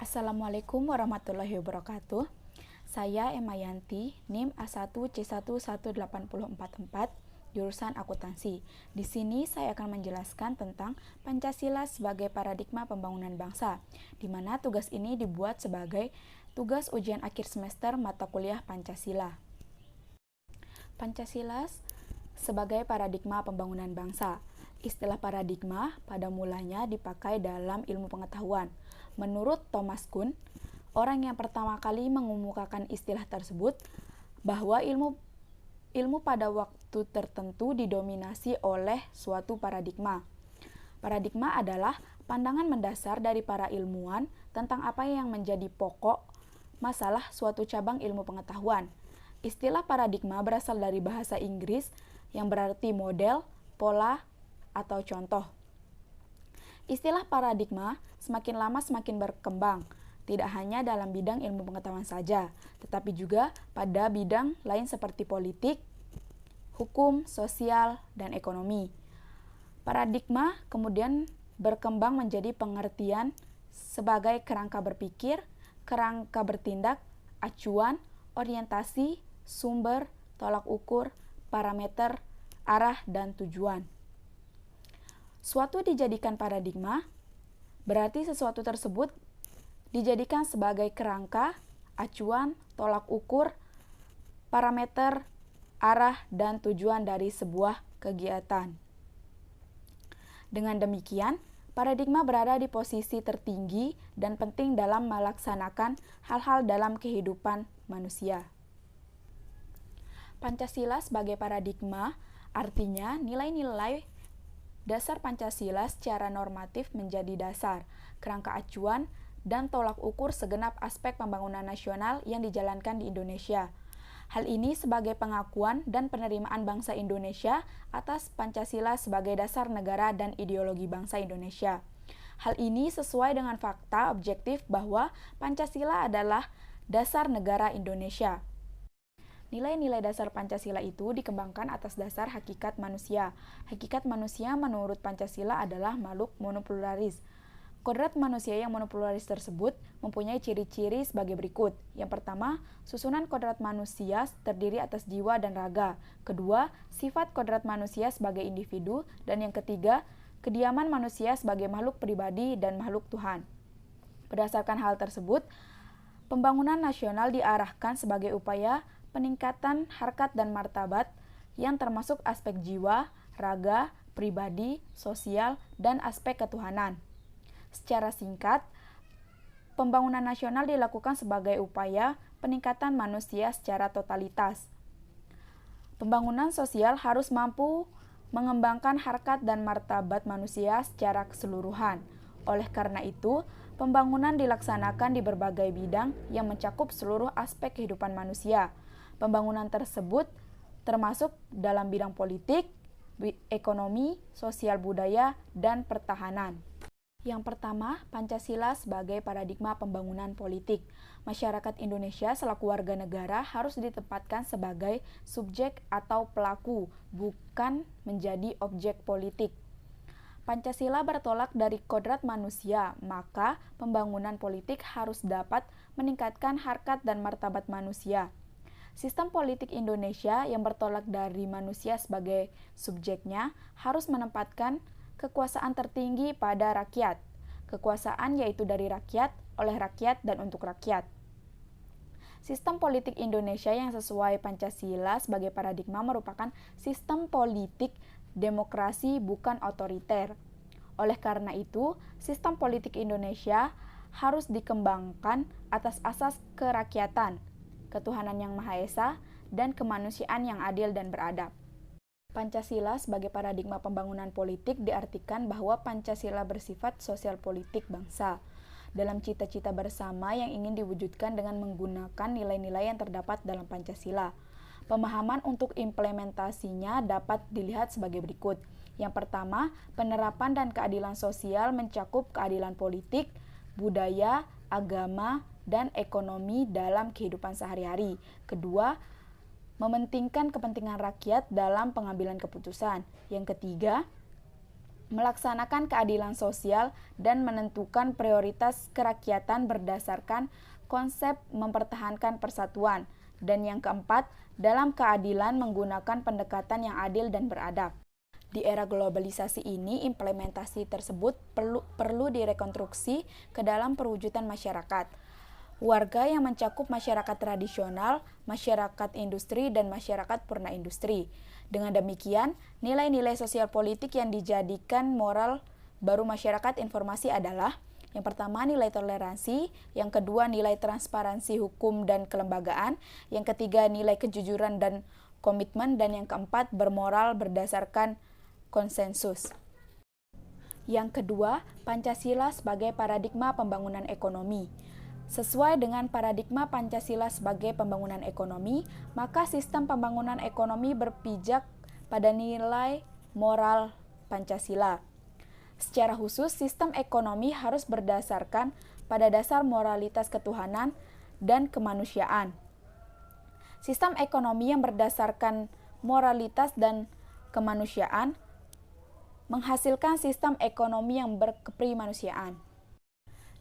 Assalamualaikum warahmatullahi wabarakatuh. Saya Emma Yanti, NIM A1C11844, jurusan akuntansi. Di sini saya akan menjelaskan tentang Pancasila sebagai paradigma pembangunan bangsa, di mana tugas ini dibuat sebagai tugas ujian akhir semester mata kuliah Pancasila. Pancasila sebagai paradigma pembangunan bangsa. Istilah paradigma pada mulanya dipakai dalam ilmu pengetahuan. Menurut Thomas Kuhn, orang yang pertama kali mengemukakan istilah tersebut, bahwa ilmu pada waktu tertentu didominasi oleh suatu paradigma. Paradigma adalah pandangan mendasar dari para ilmuwan tentang apa yang menjadi pokok masalah suatu cabang ilmu pengetahuan. Istilah paradigma berasal dari bahasa Inggris yang berarti model, pola, atau contoh. Istilah paradigma semakin lama semakin berkembang, tidak hanya dalam bidang ilmu pengetahuan saja, tetapi juga pada bidang lain seperti politik, hukum, sosial, dan ekonomi. Paradigma kemudian berkembang menjadi pengertian sebagai kerangka berpikir, kerangka bertindak, acuan, orientasi, sumber, tolak ukur, parameter, arah, dan tujuan. Suatu dijadikan paradigma, berarti sesuatu tersebut dijadikan sebagai kerangka, acuan, tolak ukur, parameter, arah, dan tujuan dari sebuah kegiatan. Dengan demikian, paradigma berada di posisi tertinggi dan penting dalam melaksanakan hal-hal dalam kehidupan manusia. Pancasila sebagai paradigma artinya nilai-nilai dasar Pancasila secara normatif menjadi dasar, kerangka acuan, dan tolak ukur segenap aspek pembangunan nasional yang dijalankan di Indonesia. Hal ini sebagai pengakuan dan penerimaan bangsa Indonesia atas Pancasila sebagai dasar negara dan ideologi bangsa Indonesia. Hal ini sesuai dengan fakta objektif bahwa Pancasila adalah dasar negara Indonesia. Nilai-nilai dasar Pancasila itu dikembangkan atas dasar hakikat manusia. Hakikat manusia menurut Pancasila adalah makhluk monopluralis. Kodrat manusia yang monopluralis tersebut mempunyai ciri-ciri sebagai berikut. Yang pertama, susunan kodrat manusia terdiri atas jiwa dan raga. Kedua, sifat kodrat manusia sebagai individu. Dan yang ketiga, kediaman manusia sebagai makhluk pribadi dan makhluk Tuhan. Berdasarkan hal tersebut, pembangunan nasional diarahkan sebagai upaya peningkatan harkat dan martabat yang termasuk aspek jiwa, raga, pribadi, sosial, dan aspek ketuhanan. Secara singkat, pembangunan nasional dilakukan sebagai upaya peningkatan manusia secara totalitas. Pembangunan sosial harus mampu mengembangkan harkat dan martabat manusia secara keseluruhan. Oleh karena itu, pembangunan dilaksanakan di berbagai bidang yang mencakup seluruh aspek kehidupan manusia. Pembangunan tersebut termasuk dalam bidang politik, ekonomi, sosial budaya, dan pertahanan. Yang pertama, Pancasila sebagai paradigma pembangunan politik. Masyarakat Indonesia selaku warga negara harus ditempatkan sebagai subjek atau pelaku, bukan menjadi objek politik. Pancasila bertolak dari kodrat manusia, maka pembangunan politik harus dapat meningkatkan harkat dan martabat manusia. Sistem politik Indonesia yang bertolak dari manusia sebagai subjeknya harus menempatkan kekuasaan tertinggi pada rakyat. Kekuasaan yaitu dari rakyat, oleh rakyat, dan untuk rakyat. Sistem politik Indonesia yang sesuai Pancasila sebagai paradigma merupakan sistem politik demokrasi bukan otoriter. Oleh karena itu, sistem politik Indonesia harus dikembangkan atas asas kerakyatan, ketuhanan yang Maha Esa, dan kemanusiaan yang adil dan beradab. Pancasila sebagai paradigma pembangunan politik diartikan bahwa Pancasila bersifat sosial politik bangsa, dalam cita-cita bersama yang ingin diwujudkan dengan menggunakan nilai-nilai yang terdapat dalam Pancasila. Pemahaman untuk implementasinya dapat dilihat sebagai berikut. Yang pertama, penerapan dan keadilan sosial mencakup keadilan politik, budaya, agama, dan ekonomi dalam kehidupan sehari-hari. Kedua, mementingkan kepentingan rakyat dalam pengambilan keputusan. Yang ketiga, melaksanakan keadilan sosial, dan menentukan prioritas kerakyatan berdasarkan konsep mempertahankan persatuan. Dan yang keempat, dalam keadilan menggunakan pendekatan yang adil dan beradab. Di era globalisasi ini, implementasi tersebut perlu direkonstruksi ke dalam perwujudan masyarakat. Warga yang mencakup masyarakat tradisional, masyarakat industri, dan masyarakat purna industri. Dengan demikian, nilai-nilai sosial politik yang dijadikan moral baru masyarakat informasi adalah: yang pertama, nilai toleransi; yang kedua, nilai transparansi hukum dan kelembagaan; yang ketiga, nilai kejujuran dan komitmen; dan yang keempat, bermoral berdasarkan konsensus. Yang kedua, Pancasila sebagai paradigma pembangunan ekonomi. Sesuai dengan paradigma Pancasila sebagai pembangunan ekonomi, maka sistem pembangunan ekonomi berpijak pada nilai moral Pancasila. Secara khusus, sistem ekonomi harus berdasarkan pada dasar moralitas ketuhanan dan kemanusiaan. Sistem ekonomi yang berdasarkan moralitas dan kemanusiaan menghasilkan sistem ekonomi yang berkeprimanusiaan.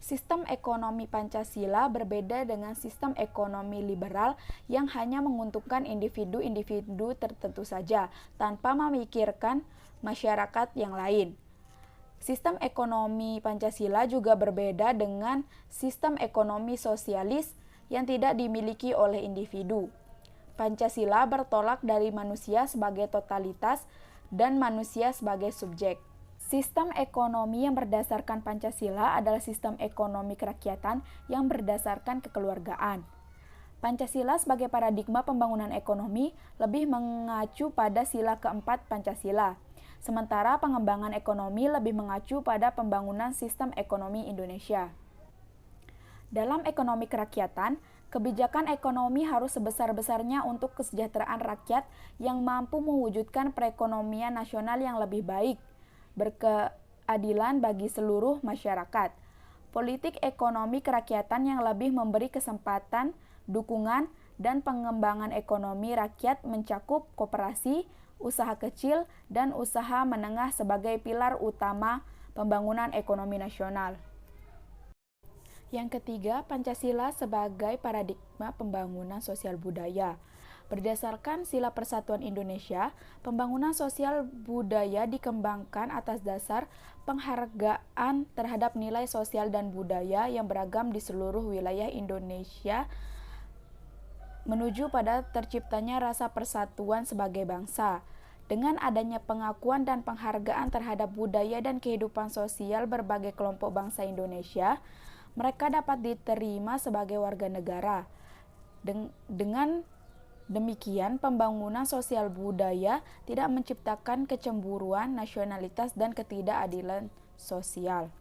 Sistem ekonomi Pancasila berbeda dengan sistem ekonomi liberal yang hanya menguntungkan individu-individu tertentu saja, tanpa memikirkan masyarakat yang lain. Sistem ekonomi Pancasila juga berbeda dengan sistem ekonomi sosialis yang tidak dimiliki oleh individu. Pancasila bertolak dari manusia sebagai totalitas dan manusia sebagai subjek. Sistem ekonomi yang berdasarkan Pancasila adalah sistem ekonomi kerakyatan yang berdasarkan kekeluargaan. Pancasila sebagai paradigma pembangunan ekonomi lebih mengacu pada sila keempat Pancasila, sementara pengembangan ekonomi lebih mengacu pada pembangunan sistem ekonomi Indonesia. Dalam ekonomi kerakyatan, kebijakan ekonomi harus sebesar-besarnya untuk kesejahteraan rakyat yang mampu mewujudkan perekonomian nasional yang lebih baik, berkeadilan bagi seluruh masyarakat. Politik ekonomi kerakyatan yang lebih memberi kesempatan, dukungan, dan pengembangan ekonomi rakyat mencakup koperasi, usaha kecil, dan usaha menengah sebagai pilar utama pembangunan ekonomi nasional. Yang ketiga, Pancasila sebagai paradigma pembangunan sosial budaya. Berdasarkan Sila Persatuan Indonesia, pembangunan sosial budaya dikembangkan atas dasar penghargaan terhadap nilai sosial dan budaya yang beragam di seluruh wilayah Indonesia menuju pada terciptanya rasa persatuan sebagai bangsa. Dengan adanya pengakuan dan penghargaan terhadap budaya dan kehidupan sosial berbagai kelompok bangsa Indonesia, mereka dapat diterima sebagai warga negara. Dengan demikian, pembangunan sosial budaya tidak menciptakan kecemburuan, nasionalitas, dan ketidakadilan sosial.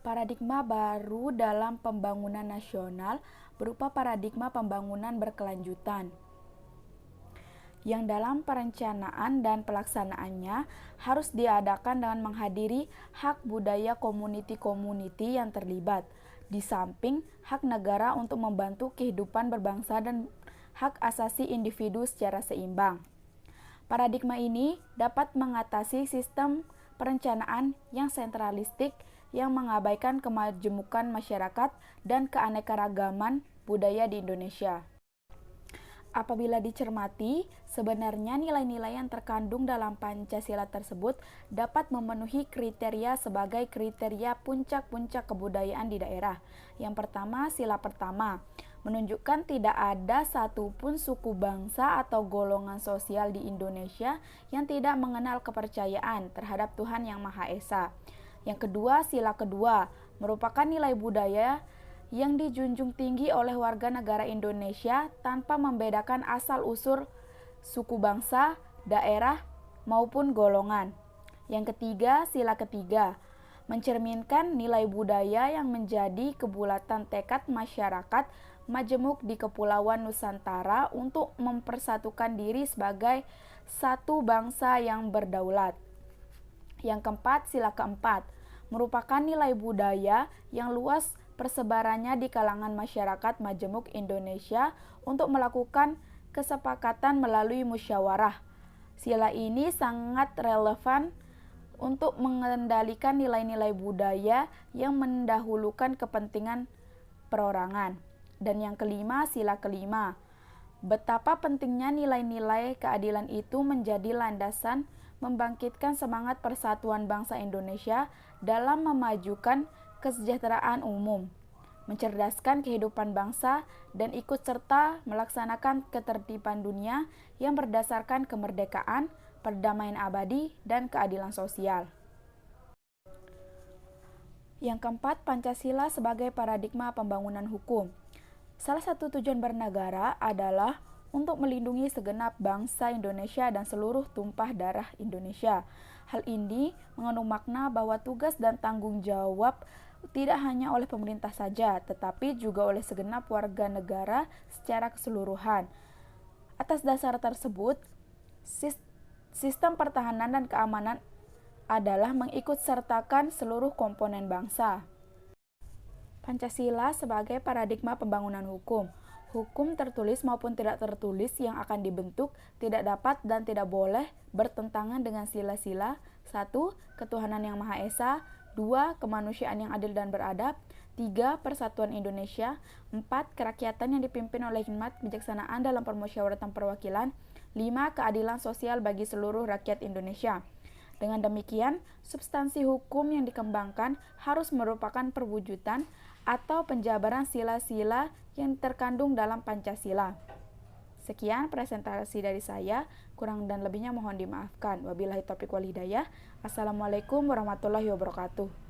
Paradigma baru dalam pembangunan nasional berupa paradigma pembangunan berkelanjutan, yang dalam perencanaan dan pelaksanaannya harus diadakan dengan menghadiri hak budaya komuniti-komuniti yang terlibat, di samping hak negara untuk membantu kehidupan berbangsa dan hak asasi individu secara seimbang. Paradigma ini dapat mengatasi sistem perencanaan yang sentralistik yang mengabaikan kemajemukan masyarakat dan keanekaragaman budaya di Indonesia. Apabila dicermati, sebenarnya nilai-nilai yang terkandung dalam Pancasila tersebut dapat memenuhi kriteria sebagai kriteria puncak-puncak kebudayaan di daerah. Yang pertama, sila pertama, menunjukkan tidak ada satupun suku bangsa atau golongan sosial di Indonesia yang tidak mengenal kepercayaan terhadap Tuhan Yang Maha Esa. Yang kedua, sila kedua, merupakan nilai budaya yang dijunjung tinggi oleh warga negara Indonesia tanpa membedakan asal-usul suku bangsa, daerah, maupun golongan. Yang ketiga, sila ketiga, mencerminkan nilai budaya yang menjadi kebulatan tekad masyarakat majemuk di Kepulauan Nusantara untuk mempersatukan diri sebagai satu bangsa yang berdaulat. Yang keempat, sila keempat, merupakan nilai budaya yang luas persebarannya di kalangan masyarakat majemuk Indonesia untuk melakukan kesepakatan melalui musyawarah Sila ini sangat relevan untuk mengendalikan nilai-nilai budaya yang mendahulukan kepentingan perorangan. Dan yang kelima, sila kelima. Betapa pentingnya nilai-nilai keadilan itu menjadi landasan membangkitkan semangat persatuan bangsa Indonesia dalam memajukan kesejahteraan umum, mencerdaskan kehidupan bangsa, dan ikut serta melaksanakan ketertiban dunia yang berdasarkan kemerdekaan, perdamaian abadi, dan keadilan sosial. Yang keempat, Pancasila sebagai paradigma pembangunan hukum. Salah satu tujuan bernegara adalah untuk melindungi segenap bangsa Indonesia dan seluruh tumpah darah Indonesia. Hal ini mengandung makna bahwa tugas dan tanggung jawab tidak hanya oleh pemerintah saja, tetapi juga oleh segenap warga negara secara keseluruhan. Atas dasar tersebut, sistem pertahanan dan keamanan adalah mengikut sertakan seluruh komponen bangsa. Pancasila sebagai paradigma pembangunan hukum. Hukum tertulis maupun tidak tertulis yang akan dibentuk tidak dapat dan tidak boleh bertentangan dengan sila-sila 1. Ketuhanan yang Maha Esa, 2. Kemanusiaan yang adil dan beradab, 3. Persatuan Indonesia, 4. Kerakyatan yang dipimpin oleh hikmat kebijaksanaan dalam permusyawaratan perwakilan, 5. Keadilan sosial bagi seluruh rakyat Indonesia. Dengan demikian, substansi hukum yang dikembangkan harus merupakan perwujudan atau penjabaran sila-sila yang terkandung dalam Pancasila. Sekian presentasi dari saya, kurang dan lebihnya mohon dimaafkan. Wabillahi taufiq wal hidayah. Assalamualaikum warahmatullahi wabarakatuh.